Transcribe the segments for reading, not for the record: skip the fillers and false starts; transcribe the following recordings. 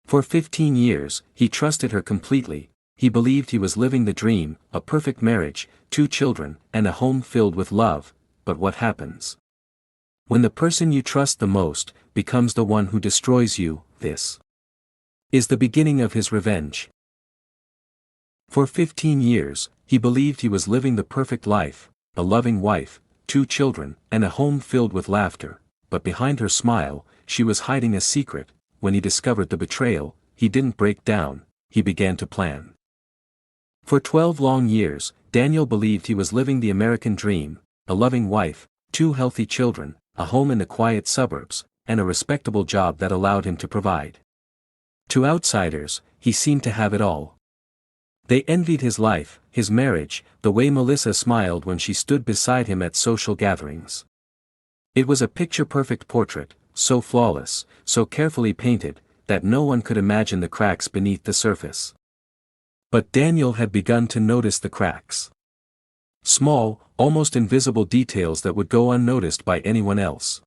For 15 years, he trusted her completely. He believed he was living the dream, a perfect marriage, 2 children, and a home filled with love. But what happens when the person you trust the most becomes the one who destroys you? This is the beginning of his revenge. For 15 years, he believed he was living the perfect life, a loving wife, 2 children, and a home filled with laughter, but behind her smile, she was hiding a secret. When he discovered the betrayal, he didn't break down, he began to plan. For 12 long years, Daniel believed he was living the American dream, a loving wife, 2 healthy children, a home in the quiet suburbs, and a respectable job that allowed him to provide. To outsiders, he seemed to have it all. They envied his life, his marriage, the way Melissa smiled when she stood beside him at social gatherings. It was a picture-perfect portrait, so flawless, so carefully painted, that no one could imagine the cracks beneath the surface. But Daniel had begun to notice the cracks. Small, almost invisible details that would go unnoticed by anyone else.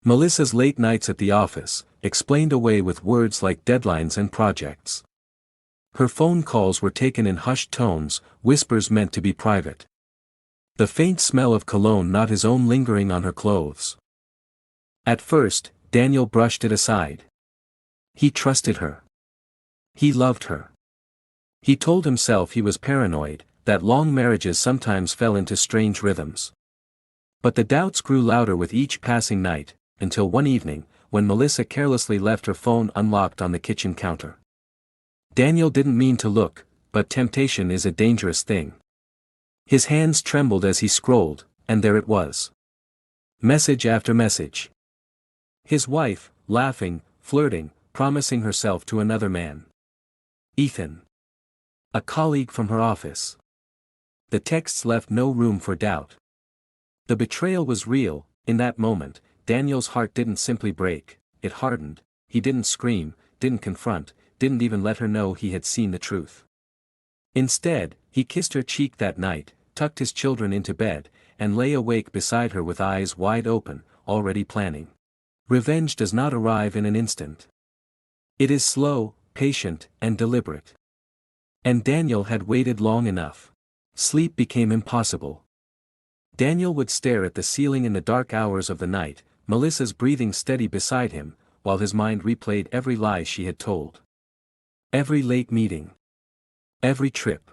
Melissa's late nights at the office, explained away with words like deadlines and projects. Her phone calls were taken in hushed tones, whispers meant to be private. The faint smell of cologne, not his own, lingering on her clothes. At first, Daniel brushed it aside. He trusted her. He loved her. He told himself he was paranoid, that long marriages sometimes fell into strange rhythms. But the doubts grew louder with each passing night, until one evening, when Melissa carelessly left her phone unlocked on the kitchen counter. Daniel didn't mean to look, but temptation is a dangerous thing. His hands trembled as he scrolled, and there it was. Message after message. His wife, laughing, flirting, promising herself to another man. Ethan. A colleague from her office. The texts left no room for doubt. The betrayal was real. In that moment, Daniel's heart didn't simply break, it hardened. He didn't scream, didn't confront, didn't even let her know he had seen the truth. Instead, he kissed her cheek that night, tucked his children into bed, and lay awake beside her with eyes wide open, already planning. Revenge does not arrive in an instant. It is slow, patient, and deliberate. And Daniel had waited long enough. Sleep became impossible. Daniel would stare at the ceiling in the dark hours of the night, Melissa's breathing steady beside him, while his mind replayed every lie she had told. Every late meeting. Every trip.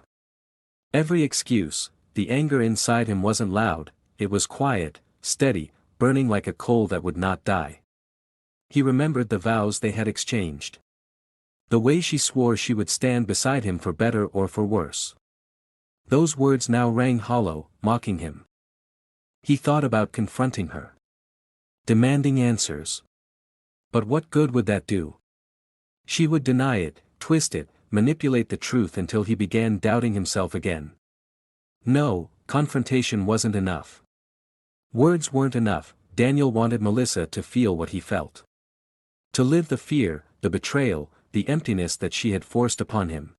Every excuse. The anger inside him wasn't loud, it was quiet, steady, burning like a coal that would not die. He remembered the vows they had exchanged. The way she swore she would stand beside him for better or for worse. Those words now rang hollow, mocking him. He thought about confronting her. Demanding answers. But what good would that do? She would deny it, twist it, manipulate the truth until he began doubting himself again. No, confrontation wasn't enough. Words weren't enough. Daniel wanted Melissa to feel what he felt. To live the fear, the betrayal, the emptiness that she had forced upon him.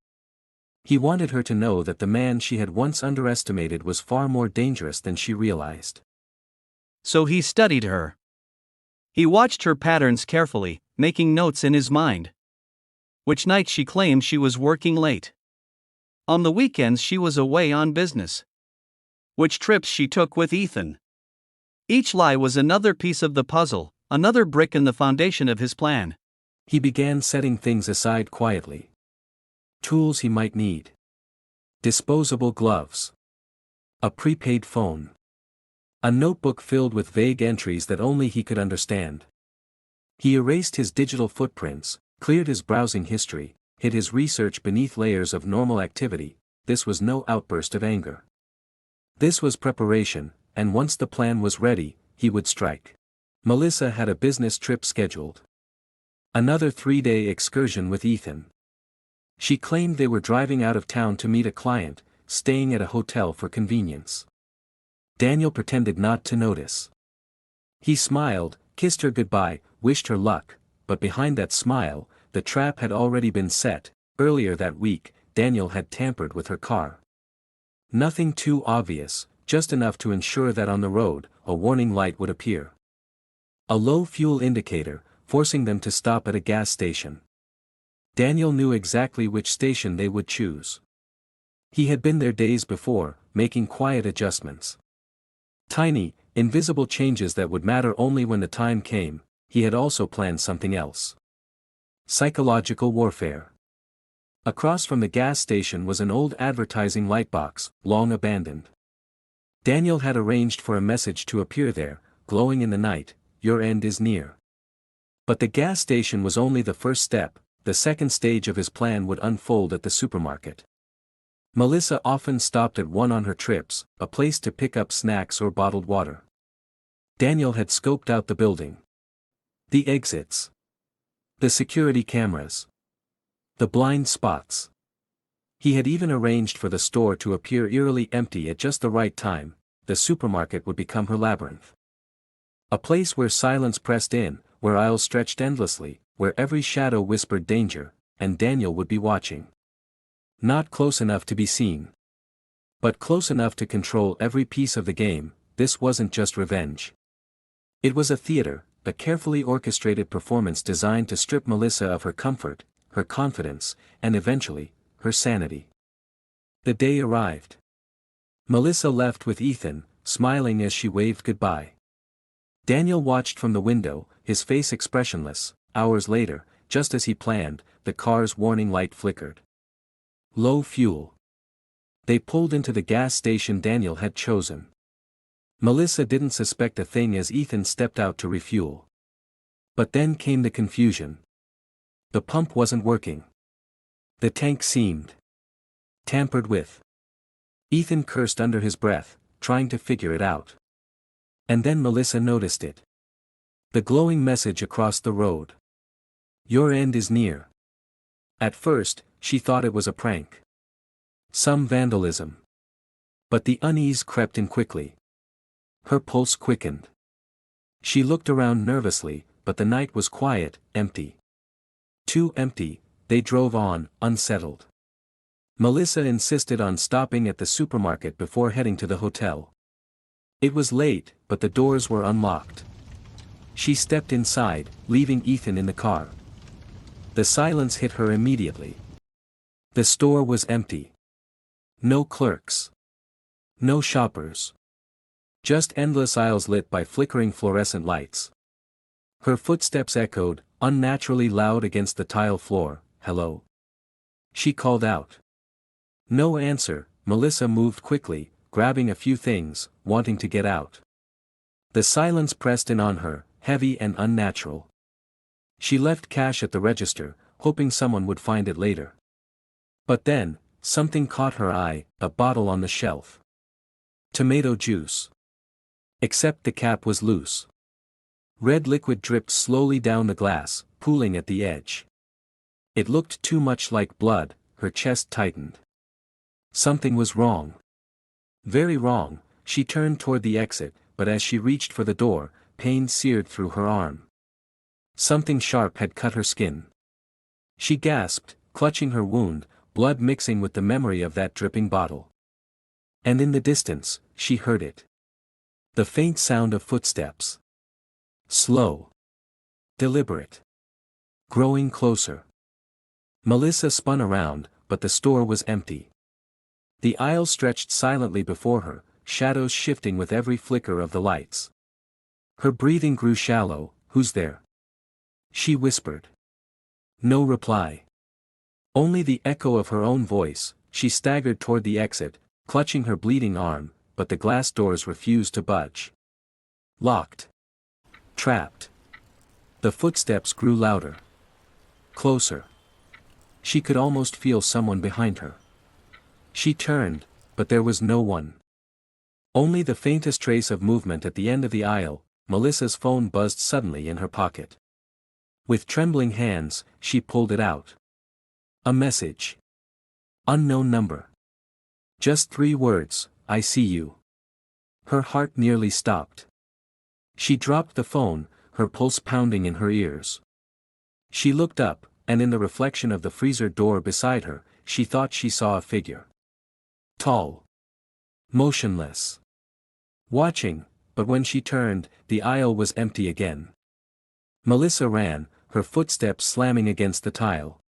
He wanted her to know that the man she had once underestimated was far more dangerous than she realized. So he studied her. He watched her patterns carefully, making notes in his mind. Which nights she claimed she was working late. On the weekends she was away on business. Which trips she took with Ethan. Each lie was another piece of the puzzle, another brick in the foundation of his plan. He began setting things aside quietly. Tools he might need. Disposable gloves. A prepaid phone. A notebook filled with vague entries that only he could understand. He erased his digital footprints, cleared his browsing history, hid his research beneath layers of normal activity. This was no outburst of anger. This was preparation, and once the plan was ready, he would strike. Melissa had a business trip scheduled. Another 3-day excursion with Ethan. She claimed they were driving out of town to meet a client, staying at a hotel for convenience. Daniel pretended not to notice. He smiled, kissed her goodbye, wished her luck, but behind that smile, the trap had already been set. Earlier that week, Daniel had tampered with her car. Nothing too obvious, just enough to ensure that on the road, a warning light would appear. A low fuel indicator, forcing them to stop at a gas station. Daniel knew exactly which station they would choose. He had been there days before, making quiet adjustments. Tiny, invisible changes that would matter only when the time came. He had also planned something else. Psychological warfare. Across from the gas station was an old advertising lightbox, long abandoned. Daniel had arranged for a message to appear there, glowing in the night, "Your end is near." But the gas station was only the first step. The second stage of his plan would unfold at the supermarket. Melissa often stopped at one on her trips, a place to pick up snacks or bottled water. Daniel had scoped out the building. The exits. The security cameras. The blind spots. He had even arranged for the store to appear eerily empty at just the right time. The supermarket would become her labyrinth. A place where silence pressed in, where aisles stretched endlessly, where every shadow whispered danger, and Daniel would be watching. Not close enough to be seen, but close enough to control every piece of the game. This wasn't just revenge. It was a theater, a carefully orchestrated performance designed to strip Melissa of her comfort, her confidence, and eventually, her sanity. The day arrived. Melissa left with Ethan, smiling as she waved goodbye. Daniel watched from the window, his face expressionless. Hours later, just as he planned, the car's warning light flickered. Low fuel. They pulled into the gas station Daniel had chosen. Melissa didn't suspect a thing as Ethan stepped out to refuel. But then came the confusion. The pump wasn't working. The tank seemed tampered with. Ethan cursed under his breath, trying to figure it out. And then Melissa noticed it. The glowing message across the road. "Your end is near." At first, she thought it was a prank. Some vandalism. But the unease crept in quickly. Her pulse quickened. She looked around nervously, but the night was quiet, empty. Too empty. They drove on, unsettled. Melissa insisted on stopping at the supermarket before heading to the hotel. It was late, but the doors were unlocked. She stepped inside, leaving Ethan in the car. The silence hit her immediately. The store was empty. No clerks. No shoppers. Just endless aisles lit by flickering fluorescent lights. Her footsteps echoed, unnaturally loud against the tile floor. "Hello?" She called out. No answer. Melissa moved quickly, grabbing a few things, wanting to get out. The silence pressed in on her, heavy and unnatural. She left cash at the register, hoping someone would find it later. But then, something caught her eye, a bottle on the shelf. Tomato juice. Except the cap was loose. Red liquid dripped slowly down the glass, pooling at the edge. It looked too much like blood. Her chest tightened. Something was wrong. Very wrong. She turned toward the exit, but as she reached for the door, pain seared through her arm. Something sharp had cut her skin. She gasped, clutching her wound, blood mixing with the memory of that dripping bottle. And in the distance, she heard it. The faint sound of footsteps. Slow. Deliberate. Growing closer. Melissa spun around, but the store was empty. The aisle stretched silently before her, shadows shifting with every flicker of the lights. Her breathing grew shallow. "Who's there?" she whispered. No reply. Only the echo of her own voice. She staggered toward the exit, clutching her bleeding arm, but the glass doors refused to budge. Locked. Trapped. The footsteps grew louder. Closer. She could almost feel someone behind her. She turned, but there was no one. Only the faintest trace of movement at the end of the aisle. Melissa's phone buzzed suddenly in her pocket. With trembling hands, she pulled it out. A message. Unknown number. Just 3 words, "I see you." Her heart nearly stopped. She dropped the phone, her pulse pounding in her ears. She looked up, and in the reflection of the freezer door beside her, she thought she saw a figure. Tall. Motionless. Watching, but when she turned, the aisle was empty again. Melissa ran, her footsteps slamming against the tile.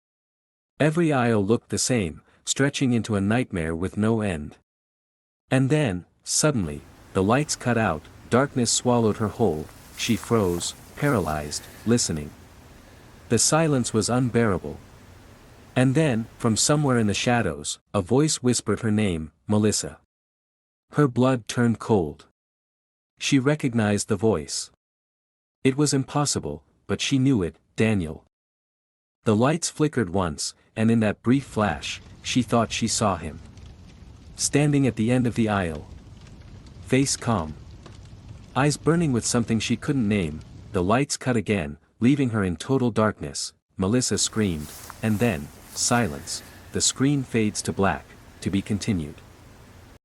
Every aisle looked the same, stretching into a nightmare with no end. And then, suddenly, the lights cut out, darkness swallowed her whole, she froze, paralyzed, listening. The silence was unbearable. And then, from somewhere in the shadows, a voice whispered her name, Melissa. Her blood turned cold. She recognized the voice. It was impossible, but she knew it, Daniel. The lights flickered once, and in that brief flash, she thought she saw him. Standing at the end of the aisle. Face calm. Eyes burning with something she couldn't name, the lights cut again, leaving her in total darkness. Melissa screamed, and then, silence, the screen fades to black, to be continued.